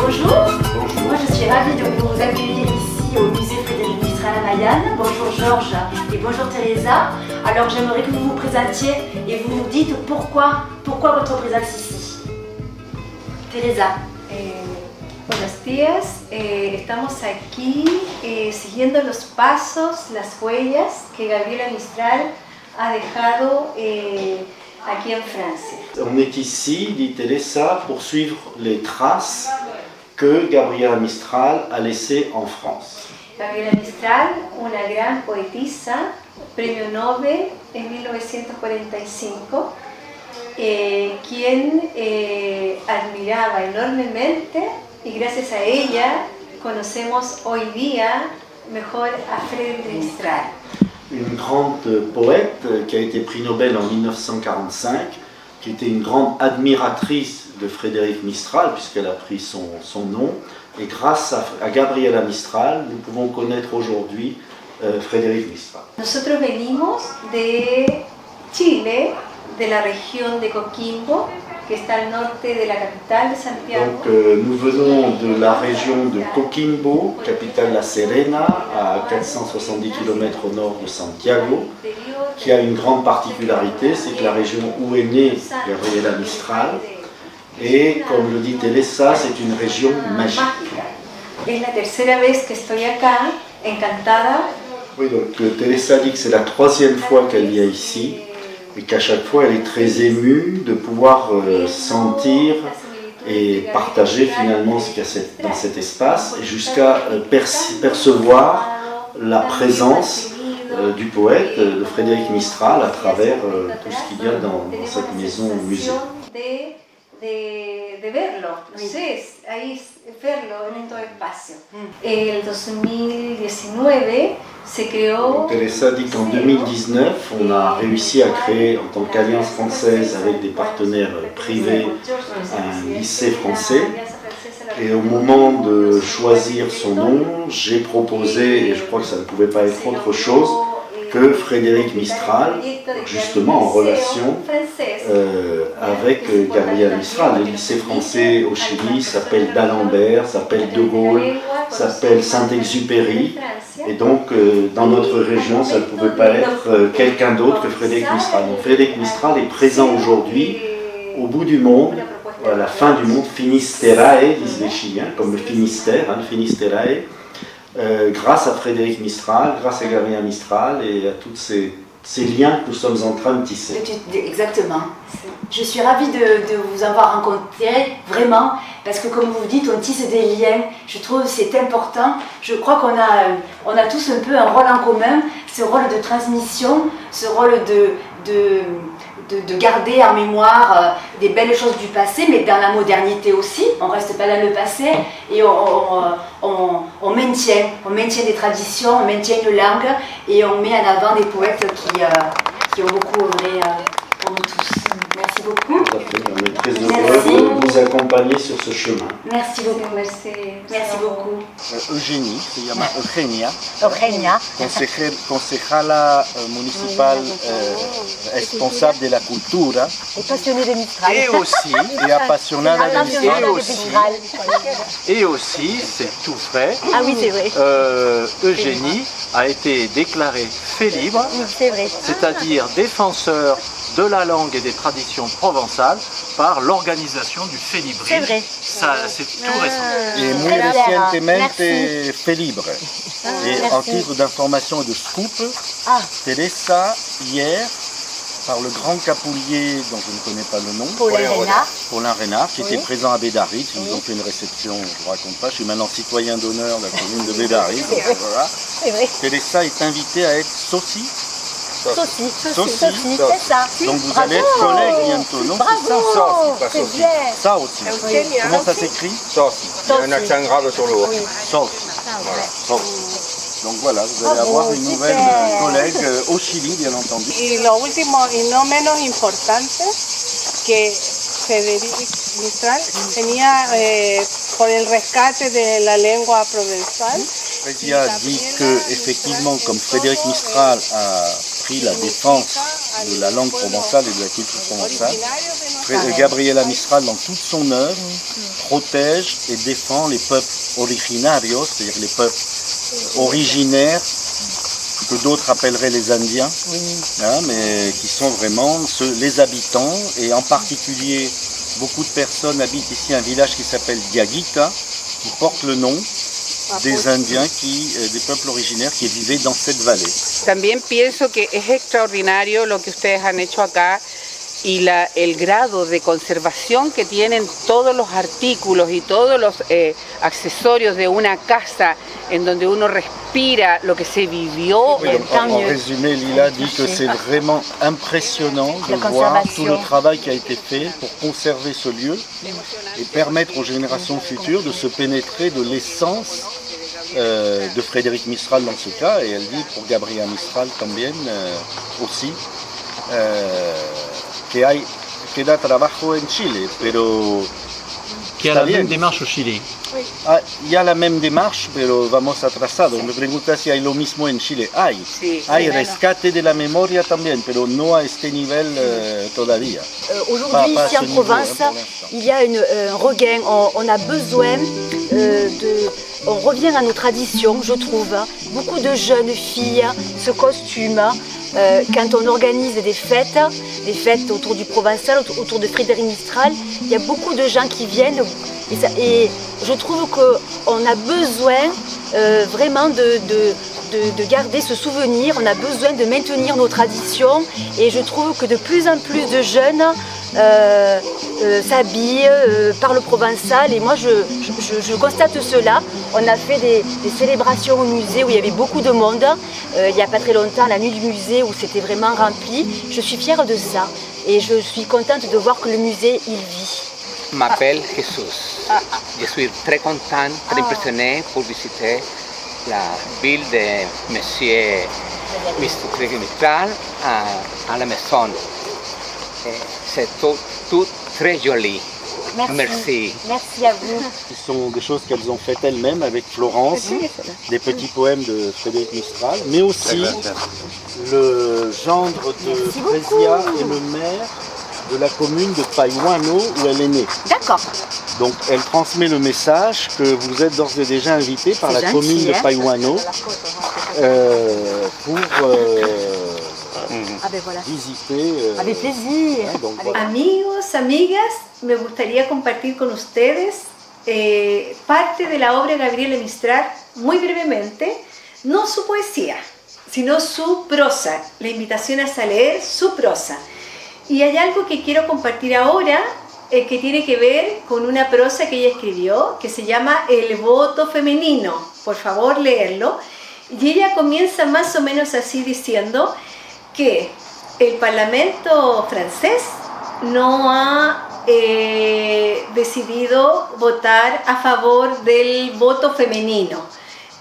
Bonjour. Moi je suis ravie de vous accueillir ici au musée Frédéric Mistral à Mayenne. Bonjour Georges et bonjour Teresa. Alors j'aimerais que vous vous présentiez et vous nous dites pourquoi votre présence ici. Teresa. Buenos días, estamos aquí siguiendo los pasos, las huellas que Gabriela Mistral ha dejado aquí en Francia. On est ici, dit Teresa, pour suivre les traces que Gabriela Mistral a laissées en France. Gabriela Mistral, una gran poetisa, premio Nobel en 1945, quien admiraba enormemente y gracias a ella conocemos hoy día mejor a Frédéric Mistral. Une grande poète qui a été prix Nobel en 1945, qui était une grande admiratrice de Frédéric Mistral, puisqu'elle a pris son nom. Et grâce à Gabriela Mistral, nous pouvons connaître aujourd'hui Frédéric Mistral. Nosotros venimos de Chile, de la región de Coquimbo, que está al norte de la capital de Santiago. Donc nous venons de la région de Coquimbo, capitale La Serena, à 470 km au nord de Santiago, qui a une grande particularité, c'est que la région où est née Gabriela Mistral, et comme le dit Teresa, c'est une région magique. Es la tercera vez que estoy acá, encantada. Oui, donc Teresa dit que c'est la troisième fois qu'elle vient ici, et qu'à chaque fois elle est très émue de pouvoir sentir et partager finalement ce qu'il y a dans cet espace, et jusqu'à percevoir la présence du poète, de Frédéric Mistral, à travers tout ce qu'il y a dans cette maison au musée. De verlo, ahí verlo en estos espacios. El 2019 se creó. Teresa dit qu'en 2019, on a réussi à créer en tant qu'alliance française avec des partenaires privés un lycée français. Et au moment de choisir son nom, j'ai proposé, et je crois que ça ne pouvait pas être autre chose, que Frédéric Mistral, justement en relation avec Gabriela Mistral. Le lycée français au Chili s'appelle d'Alembert, s'appelle De Gaulle, s'appelle Saint-Exupéry. Et donc dans notre région, ça ne pouvait pas être quelqu'un d'autre que Frédéric Mistral. Donc Frédéric Mistral est présent aujourd'hui au bout du monde, à la fin du monde, Finisterae, disent les Chiliens, comme le Finistère, le Finisterae. Grâce à Frédéric Mistral, grâce à Gabriela Mistral et à tous ces liens que nous sommes en train de tisser. Exactement. Je suis ravie de vous avoir rencontré, vraiment, parce que comme vous dites, on tisse des liens. Je trouve que c'est important. Je crois qu'on a tous un peu un rôle en commun, ce rôle de transmission, ce rôle de garder en mémoire des belles choses du passé, mais dans la modernité aussi. On ne reste pas dans le passé et on maintient des traditions, on maintient une langue et on met en avant des poètes qui ont beaucoup œuvré pour nous tous. Merci beaucoup. Tout à fait. On est très heureux de vous accompagner sur ce chemin. Merci beaucoup. Merci beaucoup. Eugénie, se llama Eugenia. Eugenia. Concejala municipal responsable de la cultura. Et passionnée de Mistral. Et aussi, et apasionada de Mistral. Et aussi, c'est tout frais. Ah oui, c'est vrai. Eugénie a été déclarée fait libre, C'est vrai. c'est-à-dire défenseur de la langue et des traditions provençales par l'organisation du Félibri. C'est vrai. Ça, c'est tout récent. Et muy recientemente Félibre. Et en titre d'information et de scoop, Teresa, hier, par le grand capoulier dont je ne connais pas le nom, Paulin Reynard, qui était présent à Bédarite. Ils nous ont fait une réception, je ne vous raconte pas, je suis maintenant citoyen d'honneur de la commune de Bédarite. Voilà. C'est vrai. Teresa est invitée à être Soci Sophie. Sophie. Sophie, c'est ça. Donc vous allez être collègues bientôt, non? Bravo, pas c'est Sophie. bien. Ça aussi. Comment ça s'écrit? Sophie. Il y a un accent grave sur le haut. Sophie. Voilà. Sophie. Donc voilà, vous allez avoir une nouvelle collègue au Chili, bien entendu. Y lo último y no menos importante, que Frédéric Mistral tenía por el rescate de la lengua provenzal. Fredia dit que effectivement, comme Frédéric Mistral a pris la défense de la langue provençale et de la culture provençale, Gabriela Mistral, dans toute son œuvre, protège et défend les peuples originarios, c'est-à-dire les peuples originaires que d'autres appelleraient les Indiens, hein, mais qui sont vraiment les habitants, et en particulier beaucoup de personnes habitent ici un village qui s'appelle Diaguita, qui porte le nom des Indiens, des peuples originaires qui vivaient dans cette vallée. También pienso que es extraordinario lo que ustedes han hecho acá y el grado de conservación que tienen todos los artículos y todos los accesorios de una casa en donde uno respira lo que se vivió. Oui, donc, en résumé, Lila dit que c'est vraiment impressionnant de voir tout le travail qui a été fait pour conserver ce lieu et permettre aux générations futures de se pénétrer de l'essence de Frédéric Mistral dans ce cas, et elle dit pour Gabriela Mistral también aussi. Queda trabajo en Chile, pero Qui a la même démarche au Chili. Ah, y a la même démarche, pero vamos atrasados. Me pregunta si hay lo mismo en Chile. Hay rescate de la memoria también, pero no a este nivel todavía. Aujourd'hui, ici en province, il y a un regain. On a besoin on revient à nos traditions, je trouve. Beaucoup de jeunes filles se costument quand on organise des fêtes autour du Provençal, autour de Frédéric Mistral. Il y a beaucoup de gens qui viennent et je trouve qu'on a besoin vraiment de garder ce souvenir. On a besoin de maintenir nos traditions et je trouve que de plus en plus de jeunes s'habillent, parlent provençal, et moi je constate cela. On a fait des célébrations au musée où il y avait beaucoup de monde, il n'y a pas très longtemps, la nuit du musée où c'était vraiment rempli. Je suis fière de ça et je suis contente de voir que le musée il vit. Je m'appelle Jesus. Je suis très content, très impressionné pour visiter la ville de Monsieur Mistral à la maison. C'est tout très joli. Merci. Merci à vous. Ce sont des choses qu'elles ont faites elles-mêmes avec Florence, des petits poèmes de Frédéric Mistral, mais aussi le gendre de Fresia est le maire de la commune de Paiuano où elle est née. D'accord. Donc elle transmet le message que vous êtes d'ores et déjà invité par la commune de Paiuano pour visiter. Avec plaisir. Amigos, amigas, me gustaría compartir con ustedes parte de la obra de Gabriela Mistral, muy brevemente, no su poesía, sino su prosa. La invitación es a leer su prosa. Y hay algo que quiero compartir ahora que tiene que ver con una prosa que ella escribió que se llama El voto femenino. Por favor, leerlo. Y ella comienza más o menos así diciendo que el Parlamento francés no ha decidido votar a favor del voto femenino.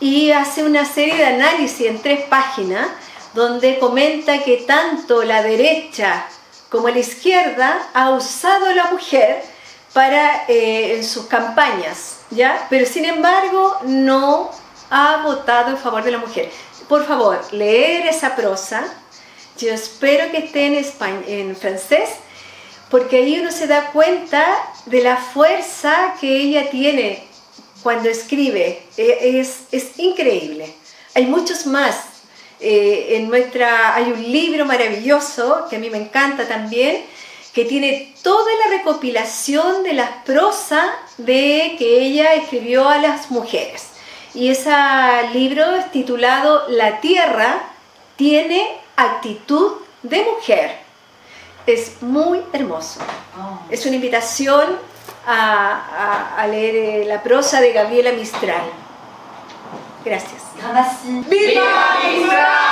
Y hace una serie de análisis en 3 páginas donde comenta que tanto la derecha como la izquierda ha usado a la mujer en sus campañas, ¿ya? Pero sin embargo no ha votado en favor de la mujer. Por favor, leer esa prosa. Yo espero que esté en francés, porque ahí uno se da cuenta de la fuerza que ella tiene cuando escribe. Es increíble. Hay muchos más. Hay un libro maravilloso que a mí me encanta también, que tiene toda la recopilación de las prosas que ella escribió a las mujeres. Y ese libro es titulado La tierra tiene actitud de mujer. Es muy hermoso. Es una invitación a leer la prosa de Gabriela Mistral. Gracias. Merci. ¡Viva Mistral!